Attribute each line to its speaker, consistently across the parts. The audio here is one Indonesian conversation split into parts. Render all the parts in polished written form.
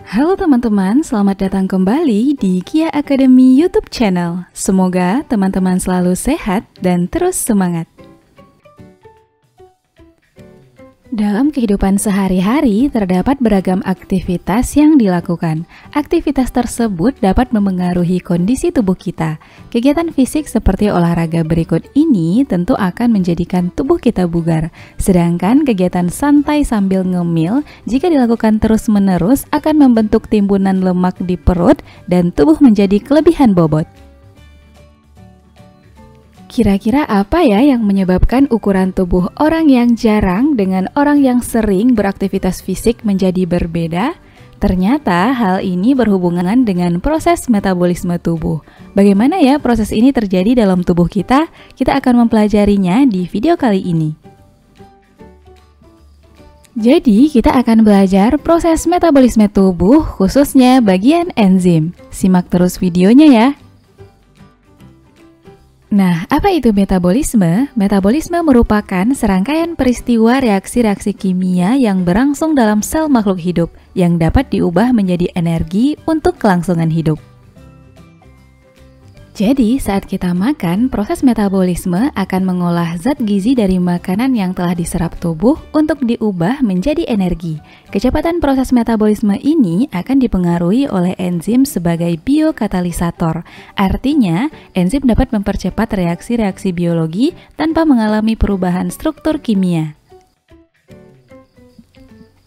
Speaker 1: Halo teman-teman, selamat datang kembali di Kia Academy YouTube channel. Semoga teman-teman selalu sehat dan terus semangat. Dalam kehidupan sehari-hari, terdapat beragam aktivitas yang dilakukan. Aktivitas tersebut dapat memengaruhi kondisi tubuh kita. Kegiatan fisik seperti olahraga berikut ini tentu akan menjadikan tubuh kita bugar. Sedangkan kegiatan santai sambil ngemil, jika dilakukan terus-menerus akan membentuk timbunan lemak di perut dan tubuh menjadi kelebihan bobot. Kira-kira apa ya yang menyebabkan ukuran tubuh orang yang jarang dengan orang yang sering beraktivitas fisik menjadi berbeda? Ternyata hal ini berhubungan dengan proses metabolisme tubuh. Bagaimana ya proses ini terjadi dalam tubuh kita? Kita akan mempelajarinya di video kali ini. Jadi, kita akan belajar proses metabolisme tubuh, khususnya bagian enzim. Simak terus videonya ya. Nah, apa itu metabolisme? Metabolisme merupakan serangkaian peristiwa reaksi-reaksi kimia yang berlangsung dalam sel makhluk hidup yang dapat diubah menjadi energi untuk kelangsungan hidup. Jadi, saat kita makan, proses metabolisme akan mengolah zat gizi dari makanan yang telah diserap tubuh untuk diubah menjadi energi. Kecepatan proses metabolisme ini akan dipengaruhi oleh enzim sebagai biokatalisator. Artinya, enzim dapat mempercepat reaksi-reaksi biologi tanpa mengalami perubahan struktur kimia.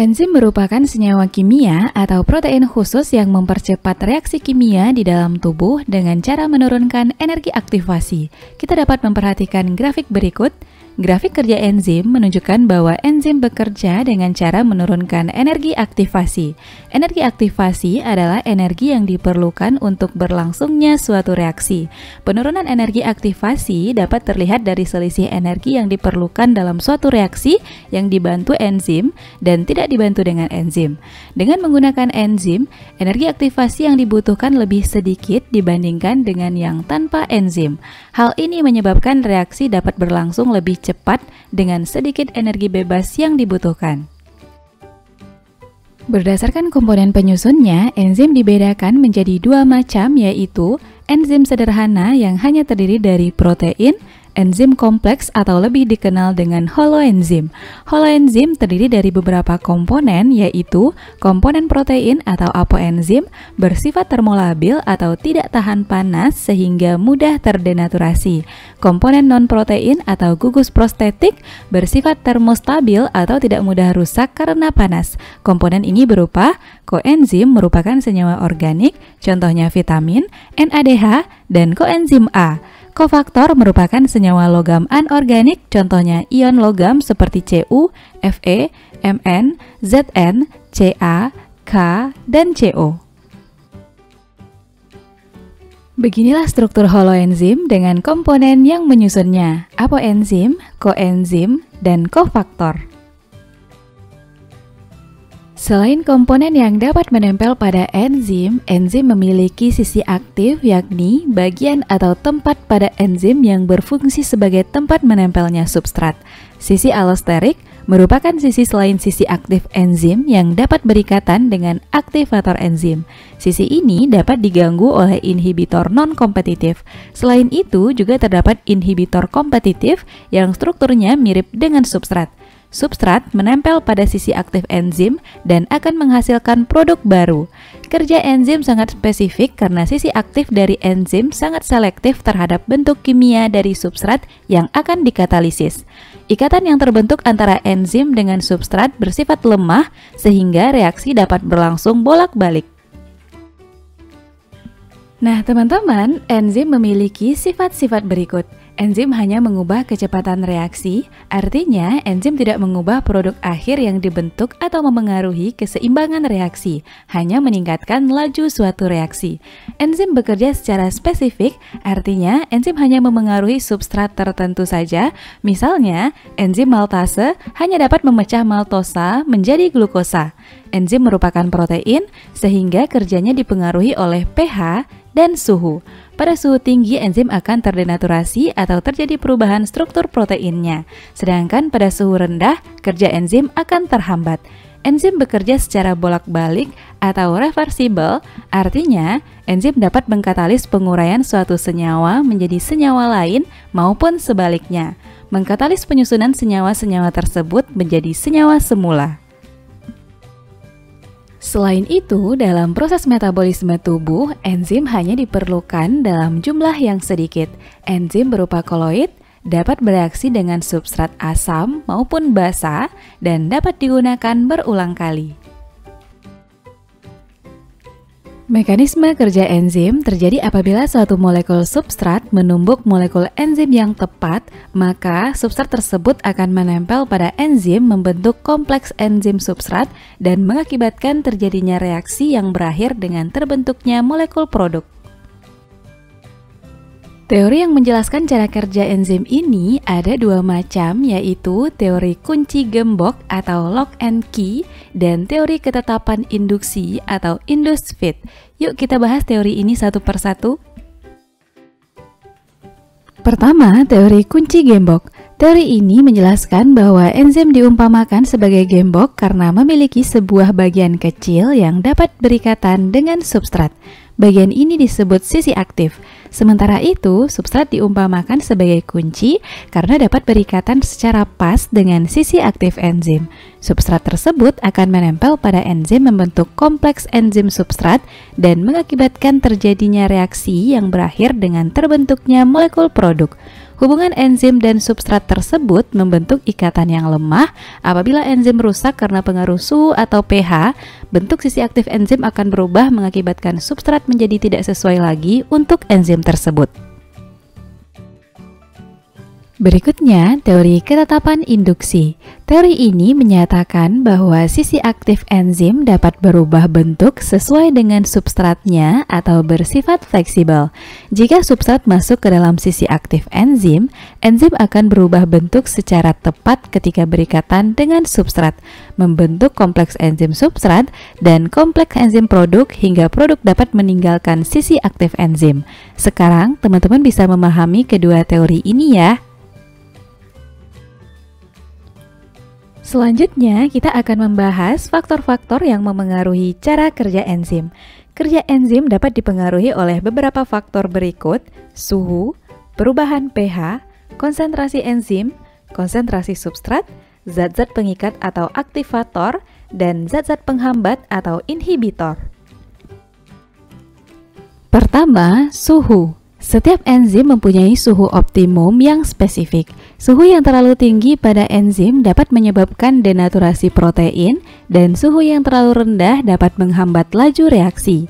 Speaker 1: Enzim merupakan senyawa kimia atau protein khusus yang mempercepat reaksi kimia di dalam tubuh dengan cara menurunkan energi aktivasi. Kita dapat memperhatikan grafik berikut. Grafik kerja enzim menunjukkan bahwa enzim bekerja dengan cara menurunkan energi aktivasi. Energi aktivasi adalah energi yang diperlukan untuk berlangsungnya suatu reaksi. Penurunan energi aktivasi dapat terlihat dari selisih energi yang diperlukan dalam suatu reaksi yang dibantu enzim dan tidak dibantu dengan enzim. Dengan menggunakan enzim, energi aktivasi yang dibutuhkan lebih sedikit dibandingkan dengan yang tanpa enzim. Hal ini menyebabkan reaksi dapat berlangsung lebih cepat dengan sedikit energi bebas yang dibutuhkan. Berdasarkan komponen penyusunnya, enzim dibedakan menjadi dua macam, yaitu enzim sederhana yang hanya terdiri dari protein, enzim kompleks atau lebih dikenal dengan holoenzim. Holoenzim terdiri dari beberapa komponen, yaitu komponen protein atau apoenzim bersifat termolabil atau tidak tahan panas sehingga mudah terdenaturasi. Komponen non-protein atau gugus prostetik bersifat termostabil atau tidak mudah rusak karena panas. Komponen ini berupa koenzim merupakan senyawa organik, contohnya vitamin, NADH, dan koenzim A. Kofaktor merupakan senyawa logam anorganik, contohnya ion logam seperti Cu, Fe, Mn, Zn, Ca, K, dan Co. Beginilah struktur holoenzim dengan komponen yang menyusunnya: apoenzim, koenzim, dan kofaktor. Selain komponen yang dapat menempel pada enzim, enzim memiliki sisi aktif, yakni bagian atau tempat pada enzim yang berfungsi sebagai tempat menempelnya substrat. Sisi alosterik merupakan sisi selain sisi aktif enzim yang dapat berikatan dengan aktivator enzim. Sisi ini dapat diganggu oleh inhibitor non-kompetitif. Selain itu, juga terdapat inhibitor kompetitif yang strukturnya mirip dengan substrat. Substrat menempel pada sisi aktif enzim dan akan menghasilkan produk baru. Kerja enzim sangat spesifik karena sisi aktif dari enzim sangat selektif terhadap bentuk kimia dari substrat yang akan dikatalisis. Ikatan yang terbentuk antara enzim dengan substrat bersifat lemah sehingga reaksi dapat berlangsung bolak-balik. Nah teman-teman, enzim memiliki sifat-sifat berikut. Enzim hanya mengubah kecepatan reaksi, artinya enzim tidak mengubah produk akhir yang dibentuk atau memengaruhi keseimbangan reaksi, hanya meningkatkan laju suatu reaksi. Enzim bekerja secara spesifik, artinya enzim hanya memengaruhi substrat tertentu saja. Misalnya, enzim maltase hanya dapat memecah maltosa menjadi glukosa. Enzim merupakan protein, sehingga kerjanya dipengaruhi oleh pH dan suhu. Pada suhu tinggi, enzim akan terdenaturasi atau terjadi perubahan struktur proteinnya. Sedangkan pada suhu rendah, kerja enzim akan terhambat. enzim bekerja secara bolak-balik atau reversible, artinya enzim dapat mengkatalis penguraian suatu senyawa menjadi senyawa lain maupun sebaliknya, mengkatalis penyusunan senyawa-senyawa tersebut menjadi senyawa semula. Selain itu, dalam proses metabolisme tubuh, enzim hanya diperlukan dalam jumlah yang sedikit. Enzim berupa koloid dapat bereaksi dengan substrat asam maupun basa dan dapat digunakan berulang kali. Mekanisme kerja enzim terjadi apabila suatu molekul substrat menumbuk molekul enzim yang tepat, maka substrat tersebut akan menempel pada enzim membentuk kompleks enzim substrat dan mengakibatkan terjadinya reaksi yang berakhir dengan terbentuknya molekul produk. Teori yang menjelaskan cara kerja enzim ini ada dua macam, yaitu teori kunci gembok atau lock and key dan teori ketetapan induksi atau induced fit. Yuk kita bahas teori ini satu persatu. Pertama, teori kunci gembok. Teori ini menjelaskan bahwa enzim diumpamakan sebagai gembok karena memiliki sebuah bagian kecil yang dapat berikatan dengan substrat. Bagian ini disebut sisi aktif. Sementara itu, substrat diumpamakan sebagai kunci karena dapat berikatan secara pas dengan sisi aktif enzim. Substrat tersebut akan menempel pada enzim membentuk kompleks enzim substrat dan mengakibatkan terjadinya reaksi yang berakhir dengan terbentuknya molekul produk. Hubungan enzim dan substrat tersebut membentuk ikatan yang lemah. Apabila enzim rusak karena pengaruh suhu atau pH, bentuk sisi aktif enzim akan berubah mengakibatkan substrat menjadi tidak sesuai lagi untuk enzim tersebut. Berikutnya, teori ketetapan induksi. Teori ini menyatakan bahwa sisi aktif enzim dapat berubah bentuk sesuai dengan substratnya atau bersifat fleksibel. Jika substrat masuk ke dalam sisi aktif enzim, enzim akan berubah bentuk secara tepat ketika berikatan dengan substrat, membentuk kompleks enzim substrat dan kompleks enzim produk hingga produk dapat meninggalkan sisi aktif enzim. Sekarang, teman-teman bisa memahami kedua teori ini ya. Selanjutnya, kita akan membahas faktor-faktor yang memengaruhi cara kerja enzim. Kerja enzim dapat dipengaruhi oleh beberapa faktor berikut: suhu, perubahan pH, konsentrasi enzim, konsentrasi substrat, zat-zat pengikat atau aktivator, dan zat-zat penghambat atau inhibitor. Pertama, suhu. Setiap enzim mempunyai suhu optimum yang spesifik. Suhu yang terlalu tinggi pada enzim dapat menyebabkan denaturasi protein, dan suhu yang terlalu rendah dapat menghambat laju reaksi.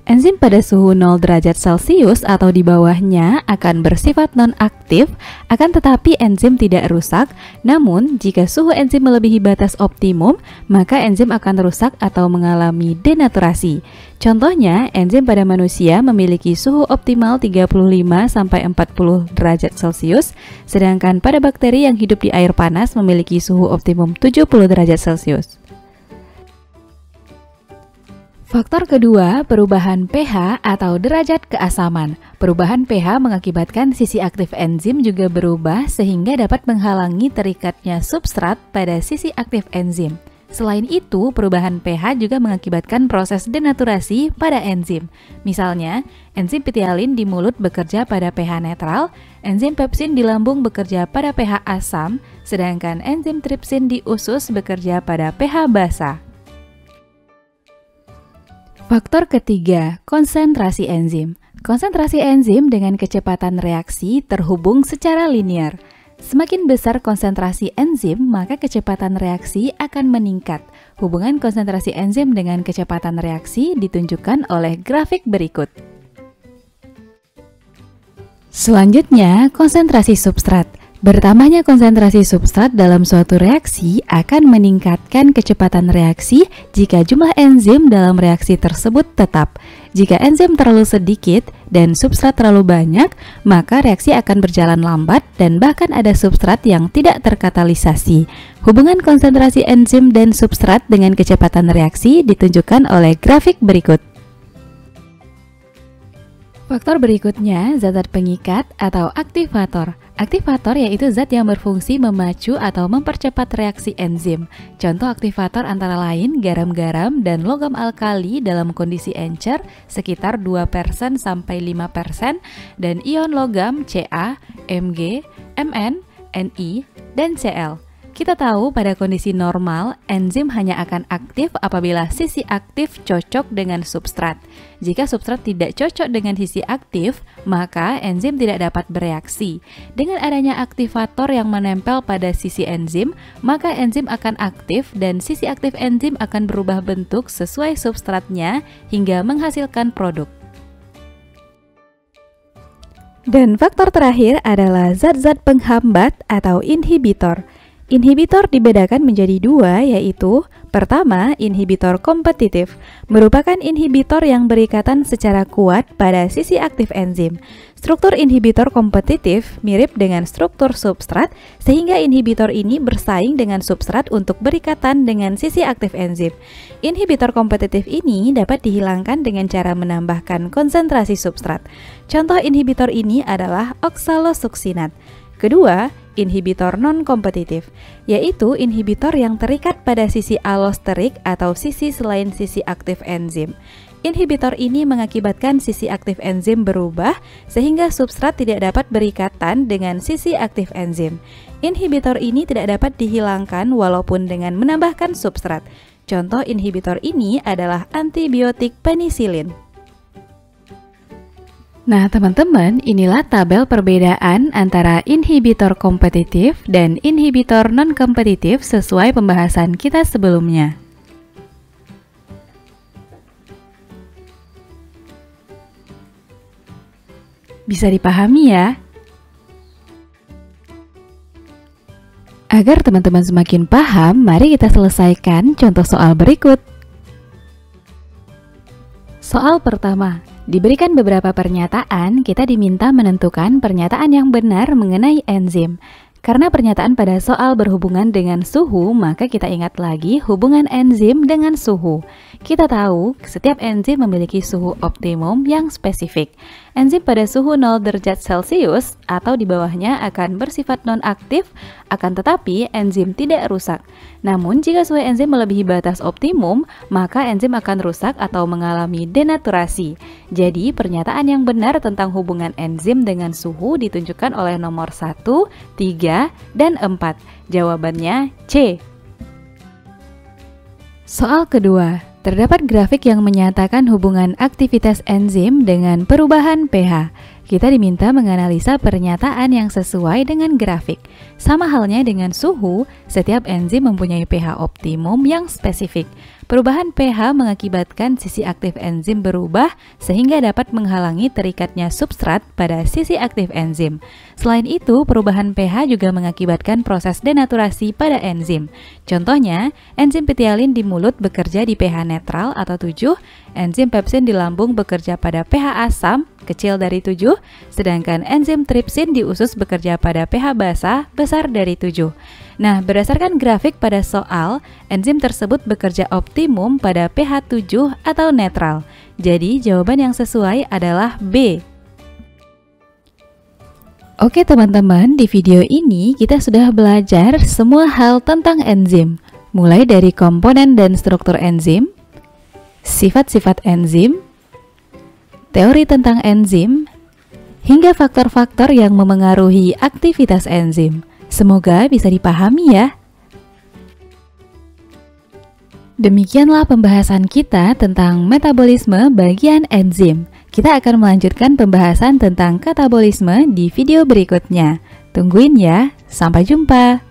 Speaker 1: Enzim pada suhu 0 derajat Celcius atau di bawahnya akan bersifat non-aktif, akan tetapi enzim tidak rusak. Namun, jika suhu enzim melebihi batas optimum, maka enzim akan rusak atau mengalami denaturasi. Contohnya, enzim pada manusia memiliki suhu optimal 35–40 derajat Celcius, sedangkan pada bakteri yang hidup di air panas memiliki suhu optimum 70 derajat Celcius. Faktor kedua, perubahan pH atau derajat keasaman. Perubahan pH mengakibatkan sisi aktif enzim juga berubah sehingga dapat menghalangi terikatnya substrat pada sisi aktif enzim. Selain itu, perubahan pH juga mengakibatkan proses denaturasi pada enzim. Misalnya, enzim pitialin di mulut bekerja pada pH netral, enzim pepsin di lambung bekerja pada pH asam, sedangkan enzim tripsin di usus bekerja pada pH basa. Faktor ketiga, konsentrasi enzim. Konsentrasi enzim dengan kecepatan reaksi terhubung secara linear. Semakin besar konsentrasi enzim, maka kecepatan reaksi akan meningkat. Hubungan konsentrasi enzim dengan kecepatan reaksi ditunjukkan oleh grafik berikut. Selanjutnya, konsentrasi substrat. Bertambahnya konsentrasi substrat dalam suatu reaksi akan meningkatkan kecepatan reaksi jika jumlah enzim dalam reaksi tersebut tetap. Jika enzim terlalu sedikit dan substrat terlalu banyak, maka reaksi akan berjalan lambat dan bahkan ada substrat yang tidak terkatalisasi. Hubungan konsentrasi enzim dan substrat dengan kecepatan reaksi ditunjukkan oleh grafik berikut. Faktor berikutnya, zat-zat pengikat atau aktivator. Aktivator yaitu zat yang berfungsi memacu atau mempercepat reaksi enzim. Contoh aktivator antara lain garam-garam dan logam alkali dalam kondisi encer sekitar 2% sampai 5% dan ion logam Ca, Mg, Mn, Ni, dan Cl. Kita tahu pada kondisi normal, enzim hanya akan aktif apabila sisi aktif cocok dengan substrat. Jika substrat tidak cocok dengan sisi aktif, maka enzim tidak dapat bereaksi. Dengan adanya aktivator yang menempel pada sisi enzim, maka enzim akan aktif dan sisi aktif enzim akan berubah bentuk sesuai substratnya hingga menghasilkan produk. Dan faktor terakhir adalah zat-zat penghambat atau inhibitor. Inhibitor dibedakan menjadi dua, yaitu pertama, inhibitor kompetitif, merupakan inhibitor yang berikatan secara kuat pada sisi aktif enzim. Struktur inhibitor kompetitif mirip dengan struktur substrat, sehingga inhibitor ini bersaing dengan substrat untuk berikatan dengan sisi aktif enzim. Inhibitor kompetitif ini dapat dihilangkan dengan cara menambahkan konsentrasi substrat. Contoh inhibitor ini adalah oksalosuksinat. Kedua, inhibitor non-kompetitif, yaitu inhibitor yang terikat pada sisi alosterik atau sisi selain sisi aktif enzim. Inhibitor ini mengakibatkan sisi aktif enzim berubah sehingga substrat tidak dapat berikatan dengan sisi aktif enzim. Inhibitor ini tidak dapat dihilangkan walaupun dengan menambahkan substrat. Contoh inhibitor ini adalah antibiotik penisilin. Nah teman-teman, inilah tabel perbedaan antara inhibitor kompetitif dan inhibitor non-kompetitif sesuai pembahasan kita sebelumnya. Bisa dipahami ya? Agar teman-teman semakin paham, mari kita selesaikan contoh soal berikut. Soal pertama. Diberikan beberapa pernyataan, kita diminta menentukan pernyataan yang benar mengenai enzim. Karena pernyataan pada soal berhubungan dengan suhu, maka kita ingat lagi hubungan enzim dengan suhu. Kita tahu setiap enzim memiliki suhu optimum yang spesifik. Enzim pada suhu 0 derajat Celcius atau di bawahnya akan bersifat non-aktif, akan tetapi enzim tidak rusak. Namun jika suhu enzim melebihi batas optimum, maka enzim akan rusak atau mengalami denaturasi. Jadi pernyataan yang benar tentang hubungan enzim dengan suhu ditunjukkan oleh nomor 1, 3, dan 4. Jawabannya C. Soal kedua. Terdapat grafik yang menyatakan hubungan aktivitas enzim dengan perubahan pH. Kita diminta menganalisa pernyataan yang sesuai dengan grafik. Sama halnya dengan suhu, setiap enzim mempunyai pH optimum yang spesifik. Perubahan pH mengakibatkan sisi aktif enzim berubah sehingga dapat menghalangi terikatnya substrat pada sisi aktif enzim. Selain itu, perubahan pH juga mengakibatkan proses denaturasi pada enzim. Contohnya, enzim pitialin di mulut bekerja di pH netral atau 7, enzim pepsin di lambung bekerja pada pH asam kecil dari 7, sedangkan enzim tripsin di usus bekerja pada pH basa besar dari 7. Nah, berdasarkan grafik pada soal, enzim tersebut bekerja optimum pada pH 7 atau netral. Jadi, jawaban yang sesuai adalah B. Oke teman-teman, di video ini kita sudah belajar semua hal tentang enzim. Mulai dari komponen dan struktur enzim, sifat-sifat enzim, teori tentang enzim, hingga faktor-faktor yang memengaruhi aktivitas enzim. Semoga bisa dipahami ya. Demikianlah pembahasan kita tentang metabolisme bagian enzim. Kita akan melanjutkan pembahasan tentang katabolisme di video berikutnya. Tungguin ya, sampai jumpa.